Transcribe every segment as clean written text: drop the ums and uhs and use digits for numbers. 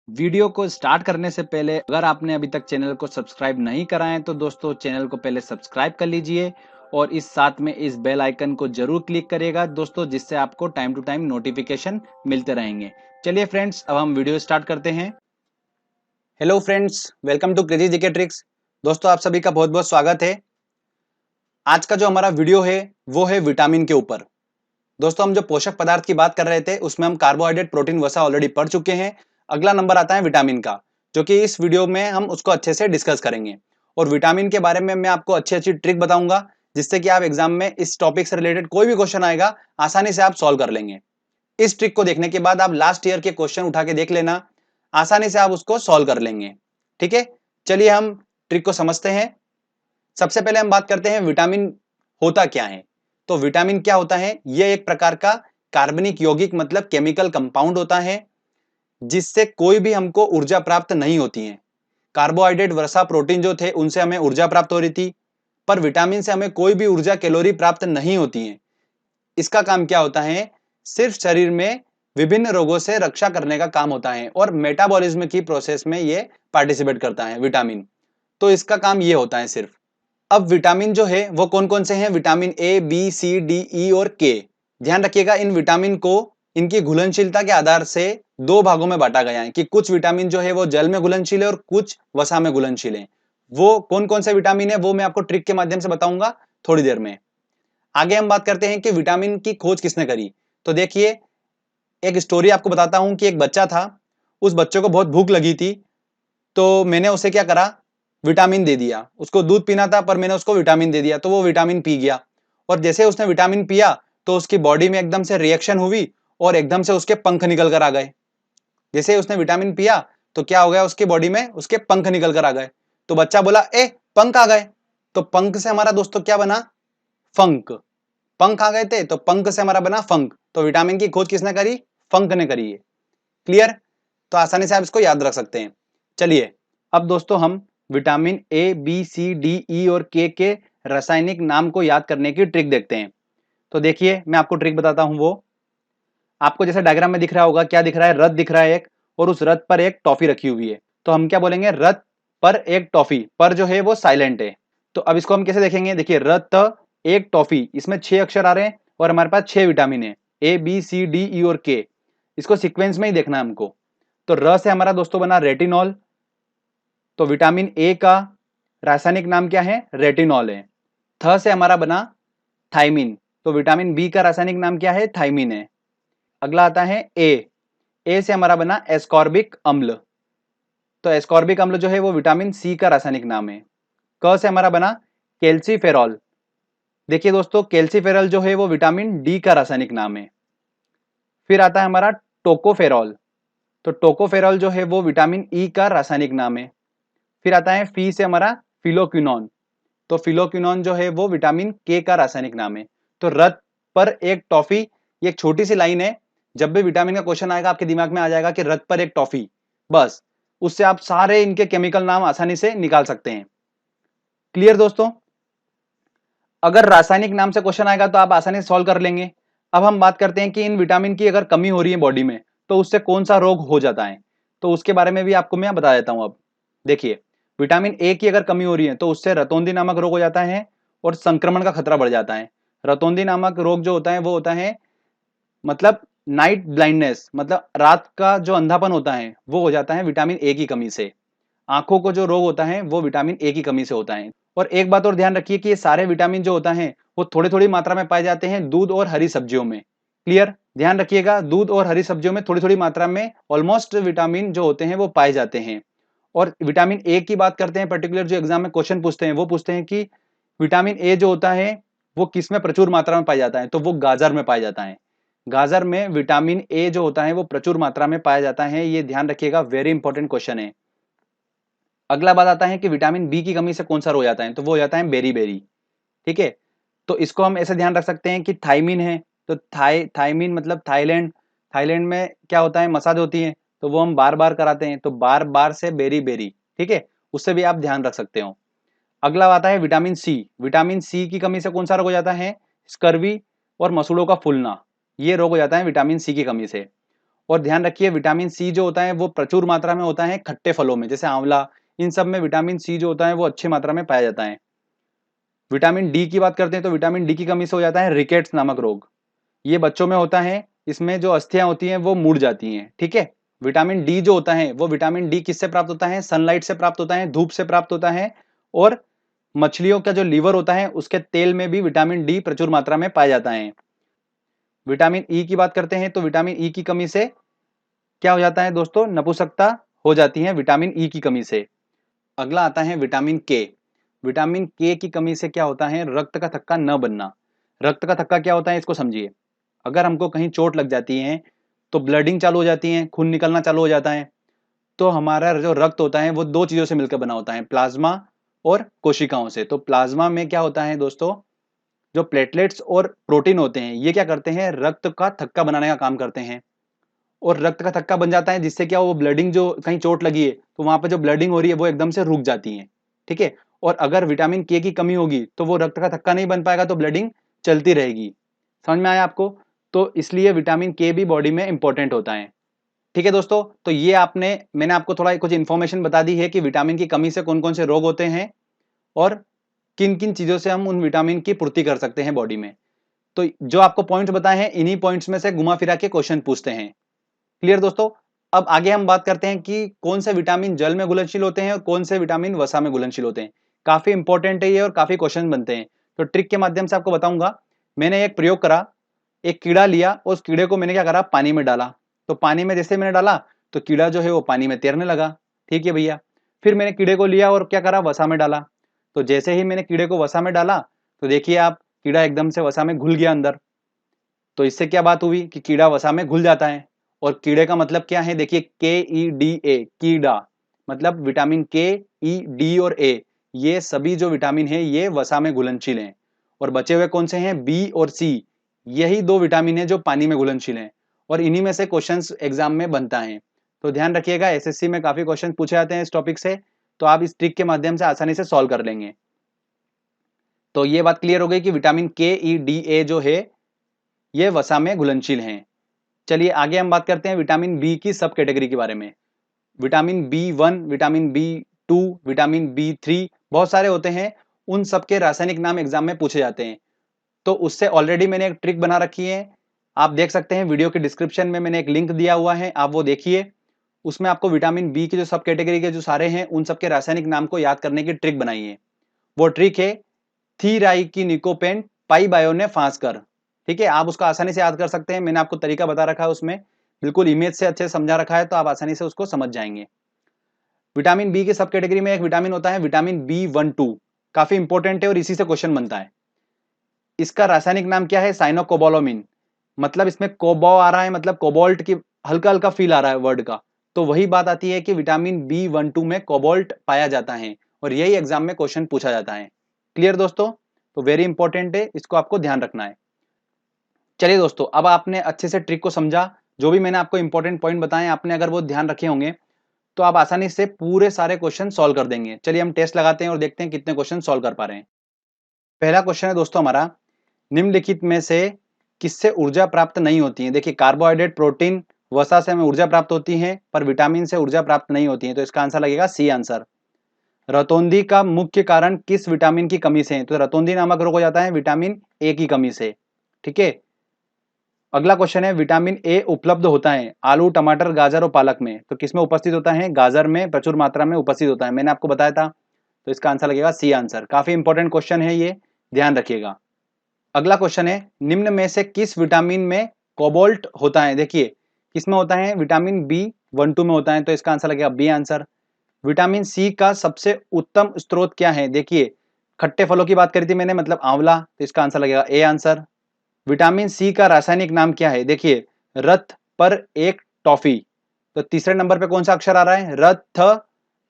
Video को start करने से पहले अगर आपने अभी तक चैनल को सब्सक्राइब नहीं करा है तो दोस्तों चैनल को पहले सब्सक्राइब कर लीजिए और इस साथ में इस बेल आइकन को जरूर क्लिक करिएगा दोस्तों, जिससे आपको टाइम टू टाइम नोटिफिकेशन मिलते रहेंगे। चलिए फ्रेंड्स, अब हम वीडियो स्टार्ट करते हैं। Hello friends, welcome to crazy GK tricks. दोस्तों आप सभी का बहुत बहुत स्वागत है। आज का जो हमारा वीडियो है वो है विटामिन के ऊपर। दोस्तों हम जो पोषक पदार्थ की बात कर रहे थे उसमें हम कार्बोहाइड्रेट, प्रोटीन, वसा ऑलरेडी पढ़ चुके हैं। अगला नंबर आता है विटामिन का, जो कि इस वीडियो में हम उसको अच्छे से डिस्कस करेंगे। और विटामिन के बारे में मैं आपको अच्छी अच्छी ट्रिक बताऊंगा, जिससे कि आप एग्जाम में इस टॉपिक से रिलेटेड कोई भी क्वेश्चन आएगा आसानी से आप सॉल्व कर लेंगे। इस ट्रिक को देखने के बाद आप लास्ट ईयर के क्वेश्चन उठा के देख लेना, आसानी से आप उसको सॉल्व कर लेंगे। ठीक है, चलिए हम ट्रिक को समझते हैं। सबसे पहले हम बात करते हैं विटामिन होता क्या है। तो विटामिन क्या होता है? यह एक प्रकार का कार्बनिक यौगिक मतलब केमिकल कंपाउंड होता है, जिससे कोई भी हमको ऊर्जा प्राप्त नहीं होती है। कार्बोहाइड्रेट, वसा, प्रोटीन जो थे उनसे हमें ऊर्जा प्राप्त हो रही थी, पर विटामिन से हमें कोई भी ऊर्जा, कैलोरी प्राप्त नहीं होती है। इसका काम क्या होता है? सिर्फ शरीर में विभिन्न रोगों से रक्षा करने का काम होता है और मेटाबॉलिज्म की प्रोसेस में ये पार्टिसिपेट करता है विटामिन। तो इसका काम ये होता है सिर्फ। अब विटामिन जो है वो कौन कौन से हैं? Vitamin A, B, C, D, E और के। ध्यान रखिएगा, इन विटामिन को इनकी घुलनशीलता के आधार से दो भागों में बांटा गया है कि कुछ विटामिन जो है वो जल में घुलनशील है और कुछ वसा में घुलनशील है। वो कौन कौन से विटामिन है वो मैं आपको ट्रिक के माध्यम से बताऊंगा थोड़ी देर में। आगे हम बात करते हैं कि विटामिन की खोज किसने करी। तो देखिए, एक स्टोरी आपको बताता हूं कि एक बच्चा था, उस बच्चे को बहुत भूख लगी थी, तो मैंने उसे क्या करा, विटामिन दे दिया। उसको दूध पीना था पर मैंने उसको विटामिन दे दिया, तो वो विटामिन पी गया। और जैसे उसने विटामिन पिया तो उसकी बॉडी में एकदम से रिएक्शन हुई और एकदम से उसके पंख निकल कर आ गए। जैसे उसने विटामिन पिया तो क्या हो गया, उसकी बॉडी में उसके पंख निकल कर आ गए। तो बच्चा बोला, ए पंख आ गए। तो पंख से हमारा दोस्तों क्या बना? फंक। पंख आ गए थे तो पंख से हमारा बना फंक। तो विटामिन की खोज किसने करी? फंक ने करी है। क्लियर? तो आसानी से आप इसको याद रख सकते हैं। चलिए, अब दोस्तों हम vitamin A, B, C, D, E और के रासायनिक नाम को याद करने की ट्रिक देखते हैं। तो देखिए, मैं आपको ट्रिक बताता हूं। वो आपको जैसे डायग्राम में दिख रहा होगा, क्या दिख रहा है? रथ दिख रहा है एक, और उस रथ पर एक टॉफी रखी हुई है। तो हम क्या बोलेंगे? रथ पर एक टॉफी। पर जो है वो साइलेंट है। तो अब इसको हम कैसे देखेंगे? देखिए, रथ एक टॉफी, इसमें 6 अक्षर आ रहे हैं और हमारे पास 6 विटामिन है, ए, बी, सी, डी, ई और के। इसको सीक्वेंस में ही देखना है हमको। तो र से हमारा दोस्तों बना रेटिनॉल। तो विटामिन ए का रासायनिक नाम क्या है? रेटिनॉल है। थ से हमारा बना थाइमिन। तो विटामिन बी का रासायनिक नाम क्या है? थाइमिन है। अगला आता है ए। ए से हमारा बना एस्कॉर्बिक अम्ल। तो एस्कॉर्बिक अम्ल जो है वो विटामिन सी का रासायनिक नाम है। क से हमारा बना कैल्सीफेरॉल। देखिए दोस्तों, कैल्सीफेरॉल जो है वो विटामिन डी का रासायनिक नाम है। फिर आता है हमारा टोकोफेरॉल। तो टोकोफेरॉल जो है वो विटामिन ई का रासायनिक नाम है। फिर आता है फी से हमारा फिलोक्विनोन। तो फिलोक्विनोन जो है वो विटामिन के का रासायनिक नाम है। तो रथ पर एक टॉफी, ये एक छोटी सी लाइन है। जब भी विटामिन का क्वेश्चन आएगा आपके दिमाग में आ जाएगा कि रथ पर एक टॉफी, बस उससे आप सारे इनके केमिकल नाम आसानी से निकाल सकते हैं। क्लियर दोस्तों? अगर रासायनिक नाम से क्वेश्चन आएगा तो आप आसानी से सॉल्व कर लेंगे। अब हम बात करते हैं कि इन विटामिन की अगर कमी हो रही है बॉडी में तो उससे कौन सा रोग हो जाता है। तो उसके बारे में भी आपको मैं बता देता हूं। अब देखिए, विटामिन ए की अगर कमी हो रही है तो उससे रतौंधी नामक रोग हो जाता है और संक्रमण का खतरा बढ़ जाता है। रतौंधी नामक रोग जो होता है वो होता है मतलब नाइट ब्लाइंडनेस, मतलब रात का जो अंधापन होता है वो हो जाता है विटामिन ए की कमी से। आंखों को जो रोग होता है वो विटामिन ए की कमी से होता है। और एक बात और ध्यान रखिए कि ये सारे विटामिन जो होता है वो थोड़ी थोड़ी मात्रा में पाए जाते हैं दूध और हरी सब्जियों में। क्लियर? ध्यान रखिएगा, दूध और हरी सब्जियों में थोड़ी थोड़ी मात्रा में ऑलमोस्ट विटामिन जो होते हैं वो पाए जाते हैं। और विटामिन ए की बात करते हैं, पर्टिकुलर जो एग्जाम में क्वेश्चन पूछते हैं वो पूछते हैं कि विटामिन ए जो होता है वो किस में प्रचुर मात्रा में पाया जाता है। तो वो गाजर में पाया जाता है। गाजर में विटामिन ए जो होता है वो प्रचुर मात्रा में पाया जाता है। ये ध्यान रखिएगा, वेरी इंपॉर्टेंट क्वेश्चन है। अगला बात आता है कि विटामिन बी की कमी से कौन सा रोग हो जाता है। तो वो हो जाता है बेरी बेरी। ठीक है, तो इसको हम ऐसे ध्यान रख सकते हैं कि थाइमिन है तो थाइमिन मतलब थाईलैंड। थाईलैंड में क्या होता है? मसाज होती है, तो वो हम बार बार कराते हैं, तो बार बार से बेरी बेरी। ठीक है, उससे भी आप ध्यान रख सकते हो। अगला आता है विटामिन सी। विटामिन सी की कमी से कौन सा रोग हो जाता है? स्कर्वी और मसूड़ों का फूलना, ये रोग हो जाता है विटामिन सी की कमी से। और ध्यान रखिए विटामिन सी जो होता है वो प्रचुर मात्रा में होता है खट्टे फलों में, जैसे आंवला, इन सब में विटामिन सी जो होता है वो अच्छी मात्रा में पाया जाता है। विटामिन डी की बात करते हैं तो विटामिन डी की कमी से हो जाता है रिकेट्स नामक रोग। ये बच्चों में होता है, इसमें जो अस्थियां होती हैं वो मुड़ जाती हैं। ठीक है, विटामिन डी जो होता है वो विटामिन डी किससे प्राप्त होता है? सनलाइट से प्राप्त होता है, धूप से प्राप्त होता है। और मछलियों का जो लीवर होता है उसके तेल में भी विटामिन डी प्रचुर मात्रा में पाया जाता है। विटामिन ई की बात करते हैं तो विटामिन ई की कमी से क्या हो जाता है दोस्तों? नपुंसकता हो जाती है विटामिन ई की कमी से। अगला आता है विटामिन के। विटामिन के की कमी से क्या होता है? रक्त का थक्का न बनना। रक्त का थक्का क्या होता है इसको समझिए। अगर हमको कहीं चोट लग जाती है तो ब्लडिंग चालू हो जाती है, खून निकलना चालू हो जाता है। तो हमारा जो रक्त होता है वो दो चीजों से मिलकर बना होता है, प्लाज्मा और कोशिकाओं से। तो प्लाज्मा में क्या होता है दोस्तों? जो प्लेटलेट्स और प्रोटीन होते हैं ये क्या करते हैं? रक्त का थक्का बनाने का काम करते हैं। और रक्त का थक्का बन जाता है जिससे क्या वो ब्लडिंग, जो कहीं चोट लगी है तो वहां पर जो ब्लडिंग हो रही है वो एकदम से रुक जाती है। ठीक है, और अगर विटामिन के की कमी होगी तो वो रक्त का थक्का नहीं बन पाएगा, तो ब्लडिंग चलती रहेगी। समझ में आया आपको? तो इसलिए विटामिन के भी बॉडी में इंपॉर्टेंट होता है। ठीक है दोस्तों, तो ये मैंने आपको थोड़ा कुछ इंफॉर्मेशन बता दी है कि विटामिन की कमी से कौन कौन से रोग होते हैं और किन किन चीजों से हम उन विटामिन की पूर्ति कर सकते हैं बॉडी में। तो जो आपको पॉइंट्स बताए हैं इन्हीं पॉइंट्स में से घुमा फिरा के क्वेश्चन पूछते हैं। क्लियर दोस्तों? अब आगे हम बात करते हैं कि कौन से विटामिन जल में घुलनशील होते हैं और कौन से विटामिन वसा में घुलनशील होते हैं। काफी इंपॉर्टेंट है ये और काफी क्वेश्चन बनते हैं। तो ट्रिक के माध्यम से आपको बताऊंगा। मैंने एक प्रयोग करा, एक कीड़ा लिया, उस कीड़े को मैंने क्या करा? पानी में डाला। तो पानी में जैसे मैंने डाला तो कीड़ा जो है वो पानी में तैरने लगा। ठीक है भैया। फिर मैंने कीड़े को लिया और क्या करा? वसा में डाला। तो जैसे ही मैंने कीड़े को वसा में डाला तो देखिए आप, कीड़ा एकदम से वसा में घुल गया अंदर। तो इससे क्या बात हुई कि कीड़ा वसा में घुल जाता है। और कीड़े का मतलब क्या है? देखिए KEDA, कीड़ा, मतलब विटामिन के, ई, डी और ए, ये सभी जो विटामिन है ये वसा में घुलनशील हैं। और बचे हुए कौन से हैं? बी और सी, यही दो विटामिन है जो पानी में घुलनशील हैं। और इन्हीं में से क्वेश्चंस एग्जाम में बनता है। तो ध्यान रखिएगा, एसएससी में काफी क्वेश्चन पूछे जाते हैं इस टॉपिक से, तो आप इस ट्रिक के माध्यम से आसानी से सॉल्व कर लेंगे। तो ये बात क्लियर हो गई कि विटामिन KEDA जो है ये वसा में घुलनशील हैं। चलिए आगे हम बात करते हैं विटामिन बी की सब कैटेगरी के बारे में। Vitamin B1, vitamin B2, vitamin B3, बहुत सारे होते हैं। उन सबके रासायनिक नाम एग्जाम में पूछे जाते हैं। तो उससे ऑलरेडी मैंने एक ट्रिक बना रखी है, आप देख सकते हैं वीडियो के डिस्क्रिप्शन में मैंने एक लिंक दिया हुआ है, आप वो देखिए। उसमें आपको विटामिन बी की जो सब कैटेगरी के जो सारे हैं उन सबके रासायनिक नाम को याद करने की ट्रिक बनाई है। वो ट्रिक है थीराइकिनिकोपेन पाइबायोने फांसकर। ठीक है, आप उसको आसानी से याद कर सकते हैं, मैंने आपको तरीका बता रखा है उसमें, बिल्कुल इमेज से अच्छे समझा रखा है, तो आप आसानी से उसको समझ जाएंगे। विटामिन बी की सब कैटेगरी में एक विटामिन होता है विटामिन B12, काफी इंपॉर्टेंट है और इसी से क्वेश्चन बनता है। इसका रासायनिक नाम क्या है? साइनोकोबालामिन। मतलब इसमें कोबो आ रहा है, मतलब कोबाल्ट की हल्का हल्का फील आ रहा है वर्ड का। तो वही बात आती है कि विटामिन B12 में कोबाल्ट पाया जाता है और यही एग्जाम में क्वेश्चन पूछा जाता है। क्लियर दोस्तों? तो वेरी इंपॉर्टेंट है, इसको आपको ध्यान रखना है। चलिए दोस्तों, अब आपने अच्छे से ट्रिक को समझा, जो भी मैंने आपको इंपॉर्टेंट पॉइंट बताए आपने अगर वो ध्यान रखे होंगे तो आप आसानी से पूरे सारे क्वेश्चन सॉल्व कर देंगे। चलिए हम टेस्ट लगाते हैं और देखते हैं कितने क्वेश्चन सॉल्व कर पा रहे हैं। पहला क्वेश्चन है दोस्तों हमारा, निम्नलिखित में से किससे ऊर्जा प्राप्त नहीं होती है? देखिए कार्बोहाइड्रेट, प्रोटीन, वसा से हमें ऊर्जा प्राप्त होती है पर विटामिन से ऊर्जा प्राप्त नहीं होती है, तो इसका आंसर लगेगा सी आंसर। रतौंधी का मुख्य कारण किस विटामिन की कमी से है? तो रतौंधी नामक रोग हो जाता है विटामिन ए की कमी से। ठीक है, अगला क्वेश्चन है, विटामिन ए उपलब्ध होता है आलू, टमाटर, गाजर और पालक में, तो किसमें उपस्थित होता है? गाजर में प्रचुर मात्रा में उपस्थित होता है, मैंने आपको बताया था। तो इसका आंसर लगेगा सी आंसर। काफी इंपॉर्टेंट क्वेश्चन है ये, ध्यान रखिएगा। अगला क्वेश्चन है, निम्न में से किस विटामिन में कोबाल्ट होता है? देखिए किसमें होता है? विटामिन B12 में होता है, तो इसका आंसर लगेगा बी आंसर। विटामिन सी का सबसे उत्तम स्रोत क्या है? देखिए खट्टे फलों की बात करी थी मैंने, मतलब आंवला, तो इसका आंसर लगेगा ए आंसर। विटामिन सी का रासायनिक नाम क्या है? देखिए रथ पर एक टॉफी, तो तीसरे नंबर पे कौन सा अक्षर आ रहा है? रथ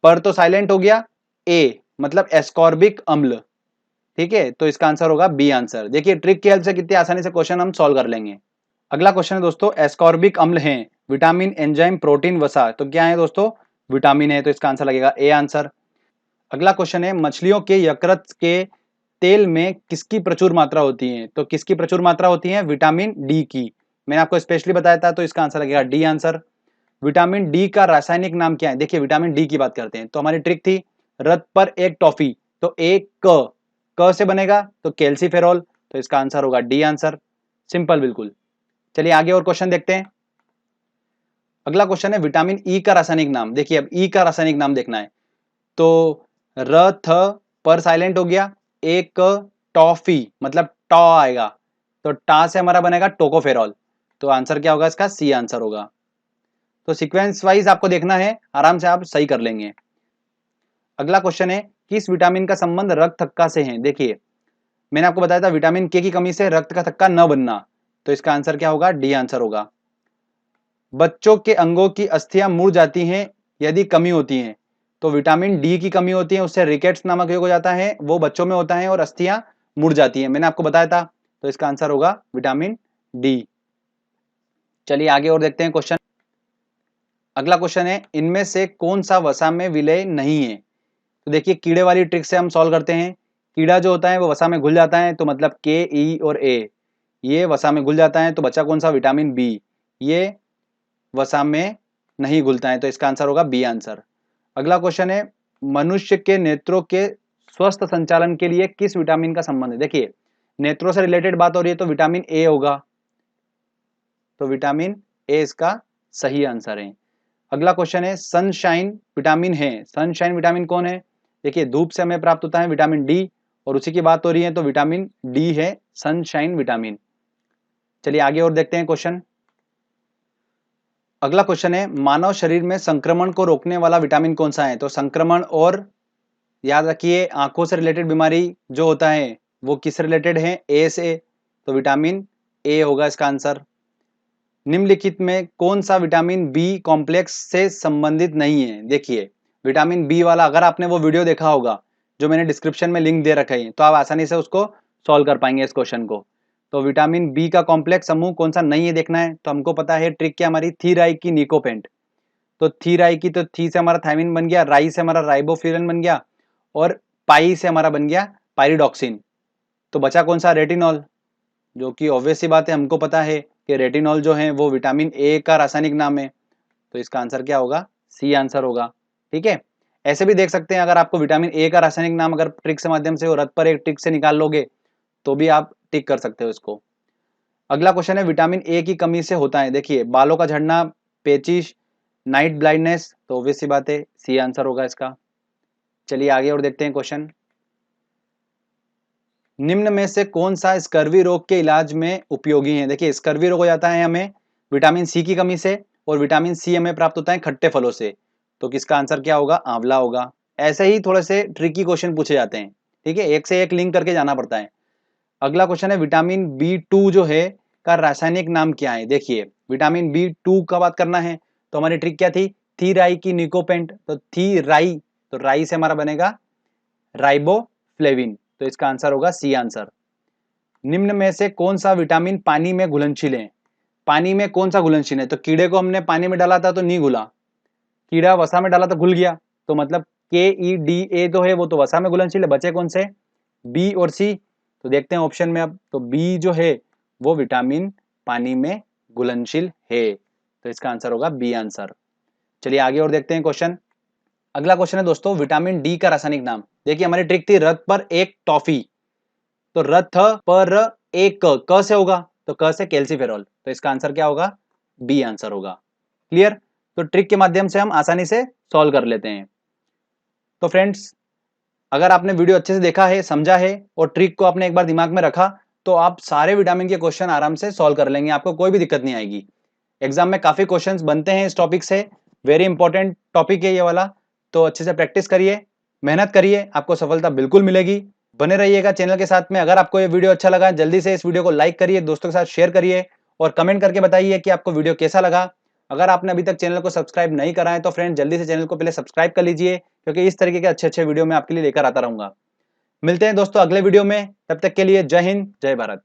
पर तो साइलेंट हो गया, ए मतलब एस्कॉर्बिक अम्ल। ठीक है, तो इसका आंसर होगा बी आंसर। देखिए ट्रिक की हेल्प से कितनी आसानी से क्वेश्चन हम सॉल्व कर लेंगे। अगला क्वेश्चन है दोस्तों, एस्कॉर्बिक अम्ल है विटामिन, एंजाइम, प्रोटीन, वसा, तो क्या है दोस्तों? विटामिन है, तो इसका आंसर लगेगा ए आंसर। अगला क्वेश्चन है, मछलियों के यकृत के तेल में किसकी प्रचुर मात्रा होती है? तो किसकी प्रचुर मात्रा होती है? विटामिन डी की। मैंने आपको स्पेशली बताया था, तो इसका आंसर लगेगा डी आंसर। विटामिन डी का रासायनिक नाम क्या है? देखिए विटामिन डी की बात करते हैं, तो हमारी ट्रिक थी रथ पर एक टॉफी, तो एक क से बनेगा तो कैल्सीफेरॉल, तो इसका आंसर होगा डी आंसर। सिंपल बिल्कुल। चलिए आगे और क्वेश्चन देखते हैं। अगला क्वेश्चन है विटामिन ई का रासायनिक नाम। देखिए अब ई का रासायनिक नाम देखना है, तो रथ पर साइलेंट हो गया, एक टॉफी मतलब टॉ आएगा, तो टा से हमारा बनेगा टोकोफेरॉल, तो आंसर क्या होगा इसका? सी आंसर होगा। तो सीक्वेंस वाइज आपको देखना है, आराम से आप सही कर लेंगे। अगला क्वेश्चन है किस विटामिन का संबंध रक्त थक्का से है? देखिए मैंने आपको बताया था विटामिन के की कमी से रक्त का थक्का न बनना, तो इसका आंसर क्या होगा? डी आंसर होगा। बच्चों के अंगों की अस्थियां मुड़ जाती हैं यदि कमी होती है, तो विटामिन डी की कमी होती है, उससे रिकेट्स नामक रोग हो जाता है, वो बच्चों में होता है और अस्थियां मुड़ जाती हैं, मैंने आपको बताया था, तो इसका आंसर होगा विटामिन डी। चलिए आगे और देखते हैं क्वेश्चन। अगला क्वेश्चन है इनमें से कौन सा वसा में विलय नहीं है? तो देखिए कीड़े वाली ट्रिक से हम सॉल्व करते हैं। कीड़ा जो होता है वो वसा में घुल जाता है, तो मतलब के, ई और ए, ये वसा में घुल जाता है, तो बचा कौन सा? विटामिन बी, ये वसा में नहीं घुलता है, तो इसका आंसर होगा बी आंसर। अगला क्वेश्चन है मनुष्य के नेत्रों के स्वस्थ संचालन के लिए किस विटामिन का संबंध है? देखिए नेत्रों से रिलेटेड बात हो रही है, तो विटामिन ए होगा, तो विटामिन ए इसका सही आंसर है। अगला क्वेश्चन है सनशाइन विटामिन है, सनशाइन विटामिन कौन है? देखिए धूप से हमें प्राप्त होता है विटामिन डी, और उसी की बात हो रही है, तो विटामिन डी है सनशाइन विटामिन। चलिए आगे और देखते हैं क्वेश्चन। अगला क्वेश्चन है मानव शरीर में संक्रमण को रोकने वाला विटामिन कौन सा है? तो संक्रमण और याद रखिए आंखों से रिलेटेड बीमारी जो होता है वो किस रिलेटेड है? ए से, तो विटामिन ए होगा इसका आंसर। निम्नलिखित में कौन सा विटामिन बी कॉम्प्लेक्स से संबंधित नहीं है? देखिए विटामिन बी वाला अगर आपने वो वीडियो देखा होगा जो मैंने डिस्क्रिप्शन में लिंक दे रखा है, तो आप आसानी से उसको सॉल्व कर पाएंगे इस क्वेश्चन को। तो विटामिन बी का कॉम्प्लेक्स समूह कौन सा नहीं है देखना है, तो हमको पता है ट्रिक क्या हमारी, थीराई की निकोपेंट, तो थीराई की, तो थी से हमारा थायमिन बन गया, राई से हमारा राइबोफ्यूरन बन गया, और पाई से हमारा बन गया पायरिडॉक्सिन, तो बचा कौन सा? रेटिनॉल, जो कि ऑब्वियस सी बात है, हमको पता है कि रेटिनॉल जो है वो विटामिन ए का रासायनिक नाम है, तो इसका आंसर क्या होगा? सी आंसर होगा। ठीक है, ऐसे भी देख सकते हैं, अगर आपको विटामिन ए का रासायनिक नाम अगर ट्रिक से माध्यम से रथ पर एक ट्रिक से निकाल लोगे तो भी आप टिक कर सकते हो इसको। अगला क्वेश्चन है विटामिन ए की कमी से होता है, देखिए बालों का झड़ना, पेचिश, नाइट ब्लाइंडनेस, तो ऑब्वियस सी बात है सी आंसर होगा इसका। चलिए आगे और देखते हैं क्वेश्चन। निम्न में से कौन सा स्कर्वी रोग के इलाज में उपयोगी है? देखिए स्कर्वी रोग हो जाता है हमें विटामिन सी की कमी से, और विटामिन सी हमें प्राप्त होता है खट्टे फलों से, तो किसका आंसर क्या होगा? आंवला होगा। ऐसे ही थोड़े से ट्रिकी क्वेश्चन पूछे जाते हैं, ठीक है, एक से एक लिंक करके जाना पड़ता है। अगला क्वेश्चन है विटामिन बी2 जो है का रासायनिक नाम क्या है? देखिए विटामिन बी2 का बात करना है, तो हमारी ट्रिक क्या थी? थीराई की निकोपेंट, तो थी राई, तो राई से हमारा बनेगा राइबोफ्लेविन, तो इसका आंसर होगा सी आंसर। निम्न में से कौन सा विटामिन पानी में घुलनशील है? पानी में कौन सा घुलनशील है? तो कीड़े को हमने पानी में डाला था तो नहीं घुला, कीड़ा वसा में डाला तो घुल गया, तो मतलब के ई डी ए जो है वो तो वसा में घुलनशील है, बचे कौन से? बी और सी, तो देखते हैं ऑप्शन में अब, तो बी जो है वो विटामिन पानी में घुलनशील है, तो इसका आंसर होगा बी आंसर। चलिए आगे और देखते हैं क्वेश्चन। अगला क्वेश्चन है दोस्तों विटामिन डी का रासायनिक नाम। देखिए हमारी ट्रिक थी रथ पर एक टॉफी, तो रथ पर एक क से होगा, तो क से कैल्सीफेरॉल, तो इसका आंसर क्या होगा? बी आंसर होगा। क्लियर? तो ट्रिक के माध्यम से हम आसानी से सॉल्व कर लेते हैं। तो फ्रेंड्स अगर आपने वीडियो अच्छे से देखा है, समझा है और ट्रिक को आपने एक बार दिमाग में रखा, तो आप सारे विटामिन के क्वेश्चन आराम से सॉल्व कर लेंगे, आपको कोई भी दिक्कत नहीं आएगी। एग्जाम में काफी क्वेश्चंस बनते हैं इस टॉपिक से, वेरी इंपॉर्टेंट टॉपिक है ये वाला, तो अच्छे से प्रैक्टिस करिए, मेहनत करिए, आपको सफलता बिल्कुल मिलेगी। बने रहिएगा चैनल के साथ में। अगर आपको ये वीडियो अच्छा लगा जल्दी से इस वीडियो को लाइक करिए, दोस्तों के साथ शेयर करिए और कमेंट करके बताइए कि आपको वीडियो कैसा लगा। अगर आपने अभी तक चैनल को सब्सक्राइब नहीं करा है तो फ्रेंड जल्दी से चैनल को पहले सब्सक्राइब कर लीजिए, क्योंकि इस तरीके के अच्छे अच्छे वीडियो मैं आपके लिए लेकर आता रहूंगा। मिलते हैं दोस्तों अगले वीडियो में, तब तक के लिए जय हिंद जय भारत।